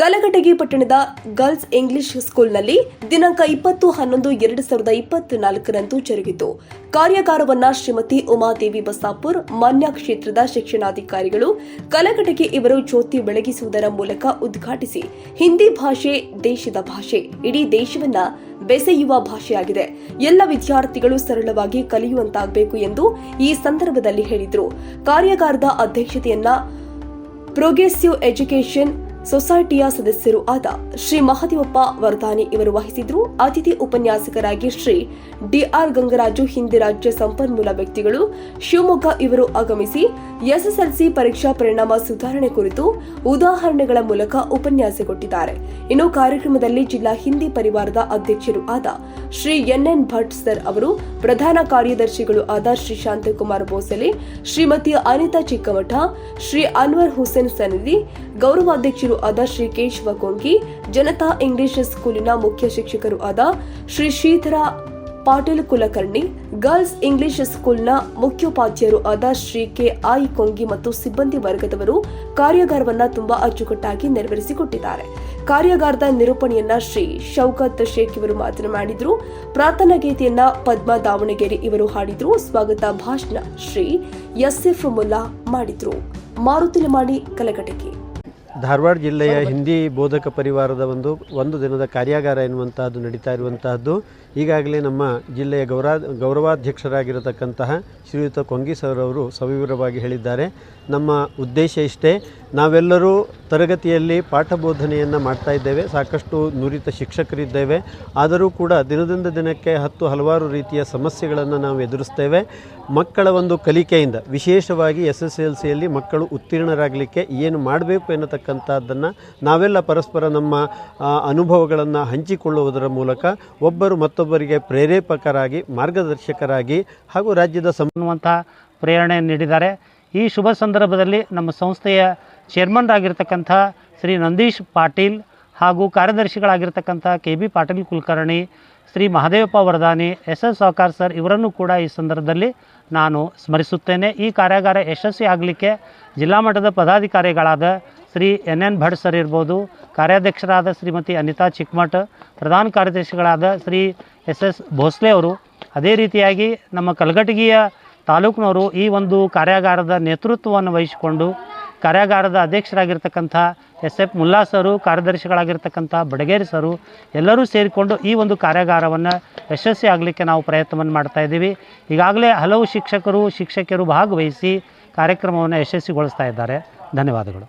ಕಲಘಟಗಿ ಪಟ್ಟಣದ girls English ಸ್ಕೂಲ್ನಲ್ಲಿ ದಿನಾಂಕ 20/11/2024ರಂದು ಜರುಗಿತು. ಕಾರ್ಯಾಗಾರವನ್ನ ಶ್ರೀಮತಿ ಉಮಾದೇವಿ ಬಸಾಪುರ್ ಮಾನ್ಯ ಕ್ಷೇತ್ರದ ಶಿಕ್ಷಣಾಧಿಕಾರಿಗಳು ಕಲಘಟಗಿ ಇವರು ಜ್ಯೋತಿ ಬೆಳಗಿಸುವುದರ ಮೂಲಕ ಉದ್ಘಾಟಿಸಿ, ಹಿಂದಿ ಭಾಷೆ ದೇಶದ ಭಾಷೆ, ಇಡೀ ದೇಶವನ್ನ ಬೆಸೆಯುವ ಭಾಷೆಯಾಗಿದೆ. ಎಲ್ಲ ವಿದ್ಯಾರ್ಥಿಗಳು ಸರಳವಾಗಿ ಕಲಿಯುವಂತಾಗಬೇಕು ಎಂದು ಈ ಸಂದರ್ಭದಲ್ಲಿ ಹೇಳಿದರು. ಕಾರ್ಯಾಗಾರದ ಅಧ್ಯಕ್ಷತೆಯನ್ನ ಪ್ರೋಗ್ರೆಸಿವ್ ಎಜುಕೇಷನ್ ಸೊಸೈಟಿಯ ಸದಸ್ಯರು ಆದ ಶ್ರೀ ಮಹದೇವಪ್ಪ ವರದಾನಿ ಇವರು ವಹಿಸಿದ್ರು. ಅತಿಥಿ ಉಪನ್ಯಾಸಕರಾಗಿ ಶ್ರೀ ಡಿಆರ್ ಗಂಗರಾಜು ಹಿಂದಿ ರಾಜ್ಯ ಸಂಪನ್ಮೂಲ ವ್ಯಕ್ತಿಗಳು ಶಿವಮೊಗ್ಗ ಇವರು ಆಗಮಿಸಿ ಎಸ್ಎಸ್ಎಲ್ಸಿ ಪರೀಕ್ಷಾ ಪರಿಣಾಮ ಸುಧಾರಣೆ ಕುರಿತು ಉದಾಹರಣೆಗಳ ಮೂಲಕ ಉಪನ್ಯಾಸ ಕೊಟ್ಟಿದ್ದಾರೆ. ಇನ್ನು ಕಾರ್ಯಕ್ರಮದಲ್ಲಿ ಜಿಲ್ಲಾ ಹಿಂದಿ ಪರಿವಾರದ ಅಧ್ಯಕ್ಷರು ಆದ ಶ್ರೀ ಎನ್ಎನ್ ಭಟ್ ಸರ್ ಅವರು, ಪ್ರಧಾನ ಕಾರ್ಯದರ್ಶಿಗಳು ಆದ ಶ್ರೀ ಶಾಂತಕುಮಾರ್ ಬೋಸಲೆ, ಶ್ರೀಮತಿ ಅನಿತಾ ಚಿಕ್ಕಮಠ, ಶ್ರೀ ಅನ್ವರ್ ಹುಸೇನ್ ಸನದಿ, ಗೌರವಾಧ್ಯಕ್ಷರು ಆದ ಶ್ರೀ ಕೇಶವ ಕೊಂಗಿ, ಜನತಾ ಇಂಗ್ಲಿಷ್ ಸ್ಕೂಲಿನ ಮುಖ್ಯ ಶಿಕ್ಷಕರು ಆದ ಶ್ರೀ ಶ್ರೀಧರ ಪಾಟೀಲ್ ಕುಲಕರ್ಣಿ, ಗರ್ಲ್ಸ್ ಇಂಗ್ಲಿಷ್ ಸ್ಕೂಲ್ನ ಮುಖ್ಯೋಪಾಧ್ಯಾಯರು ಆದ ಶ್ರೀ ಕೆಐ ಕೊಂಗಿ ಮತ್ತು ಸಿಬ್ಬಂದಿ ವರ್ಗದವರು ಕಾರ್ಯಾಗಾರವನ್ನ ತುಂಬಾ ಅಚ್ಚುಕಟ್ಟಾಗಿ ನೆರವೇರಿಸಿಕೊಟ್ಟಿದ್ದಾರೆ. ಕಾರ್ಯಾಗಾರದ ನಿರೂಪಣೆಯನ್ನ ಶ್ರೀ ಶೌಕತ್ ಶೇಖ್ ಇವರು ಮಾತನಾಡಿದ್ರು. ಪ್ರಾರ್ಥನಾ ಗೀತೆಯನ್ನ ಪದ್ಮಾ ದಾವಣಗೆರೆ ಇವರು ಹಾಡಿದ್ರು. ಸ್ವಾಗತ ಭಾಷಣ ಶ್ರೀ ಎಸ್ಎಫ್ ಮುಲ್ಲಾ ಮಾಡಿದ್ರು. ಮಾರುತಿ ಲಮಾಣಿ, ಕಲಘಟಗಿ. ಧಾರವಾಡ ಜಿಲ್ಲೆಯ ಹಿಂದಿ ಬೋಧಕ ಪರಿವಾರದ ಒಂದು ದಿನದ ಕಾರ್ಯಾಗಾರ ಎನ್ನುವಂತಹದ್ದು ನಡೀತಾ ಇರುವಂತಹದ್ದು. ಈಗಾಗಲೇ ನಮ್ಮ ಜಿಲ್ಲೆಯ ಗೌರವಾಧ್ಯಕ್ಷರಾಗಿರತಕ್ಕಂತಹ ಶ್ರೀಯುತ ಕೊಂಗಿ ಸರ್ ಅವರು ಸವಿವರವಾಗಿ ಹೇಳಿದ್ದಾರೆ. ನಮ್ಮ ಉದ್ದೇಶ ಇಷ್ಟೇ, ನಾವೆಲ್ಲರೂ ತರಗತಿಯಲ್ಲಿ ಪಾಠ ಬೋಧನೆಯನ್ನು ಮಾಡ್ತಾ ಇದ್ದೇವೆ, ಸಾಕಷ್ಟು ನುರಿತ ಶಿಕ್ಷಕರಿದ್ದೇವೆ. ಆದರೂ ಕೂಡ ದಿನದಿಂದ ದಿನಕ್ಕೆ ಹಲವಾರು ರೀತಿಯ ಸಮಸ್ಯೆಗಳನ್ನು ನಾವು ಎದುರಿಸ್ತೇವೆ. ಮಕ್ಕಳ ಒಂದು ಕಲಿಕೆಯಿಂದ, ವಿಶೇಷವಾಗಿ SSLCಯಲ್ಲಿ ಮಕ್ಕಳು ಉತ್ತೀರ್ಣರಾಗಲಿಕ್ಕೆ ಏನು ಮಾಡಬೇಕು ಎನ್ನತಕ್ಕಂಥದ್ದನ್ನು ನಾವೆಲ್ಲ ಪರಸ್ಪರ ನಮ್ಮ ಅನುಭವಗಳನ್ನು ಹಂಚಿಕೊಳ್ಳುವುದರ ಮೂಲಕ ಒಬ್ಬರು ಮತ್ತೊಬ್ಬರಿಗೆ ಪ್ರೇರೇಪಕರಾಗಿ, ಮಾರ್ಗದರ್ಶಕರಾಗಿ ಹಾಗೂ ರಾಜ್ಯದ ಅನ್ನುವಂಥ ಪ್ರೇರಣೆ ನೀಡಿದ್ದಾರೆ. ಈ ಶುಭ ಸಂದರ್ಭದಲ್ಲಿ ನಮ್ಮ ಸಂಸ್ಥೆಯ ಚೇರ್ಮನ್ ಆಗಿರ್ತಕ್ಕಂಥ ಶ್ರೀ ನಂದೀಶ್ ಪಾಟೀಲ್ ಹಾಗೂ ಕಾರ್ಯದರ್ಶಿಗಳಾಗಿರ್ತಕ್ಕಂಥ KB Patil Kulkarni, Shri Mahadevappa Varadani, SS Savkar sir ಇವರನ್ನು ಕೂಡ ಈ ಸಂದರ್ಭದಲ್ಲಿ ನಾನು ಸ್ಮರಿಸುತ್ತೇನೆ. ಈ ಕಾರ್ಯಾಗಾರ ಯಶಸ್ವಿ ಆಗಲಿಕ್ಕೆ ಜಿಲ್ಲಾ ಮಟ್ಟದ ಪದಾಧಿಕಾರಿಗಳಾದ ಶ್ರೀ NN ಭಟ್ ಸರ್ ಇರ್ಬೋದು, ಕಾರ್ಯಾಧ್ಯಕ್ಷರಾದ ಶ್ರೀಮತಿ ಅನಿತಾ ಚಿಕ್ಕಮಠ, ಪ್ರಧಾನ ಕಾರ್ಯದರ್ಶಿಗಳಾದ ಶ್ರೀ SS ಭೋಸ್ಲೆ ಅವರು, ಅದೇ ರೀತಿಯಾಗಿ ನಮ್ಮ ಕಲಘಟಗಿಯ ತಾಲೂಕಿನವರು ಈ ಒಂದು ಕಾರ್ಯಾಗಾರದ ನೇತೃತ್ವವನ್ನು ವಹಿಸಿಕೊಂಡು ಕಾರ್ಯಾಗಾರದ ಅಧ್ಯಕ್ಷರಾಗಿರ್ತಕ್ಕಂಥ SF ಮುಲ್ಲಾ ಸರು, ಕಾರ್ಯದರ್ಶಿಗಳಾಗಿರ್ತಕ್ಕಂಥ ಬಡಗೇರಿ ಸರು ಎಲ್ಲರೂ ಸೇರಿಕೊಂಡು ಈ ಒಂದು ಕಾರ್ಯಾಗಾರವನ್ನು ಯಶಸ್ವಿ ಆಗಲಿಕ್ಕೆ ನಾವು ಪ್ರಯತ್ನವನ್ನು ಮಾಡ್ತಾ ಇದ್ದೀವಿ. ಈಗಾಗಲೇ ಹಲವು ಶಿಕ್ಷಕಿಯರು ಭಾಗವಹಿಸಿ ಕಾರ್ಯಕ್ರಮವನ್ನು ಯಶಸ್ವಿಗೊಳಿಸ್ತಾ ಇದ್ದಾರೆ. ಧನ್ಯವಾದಗಳು.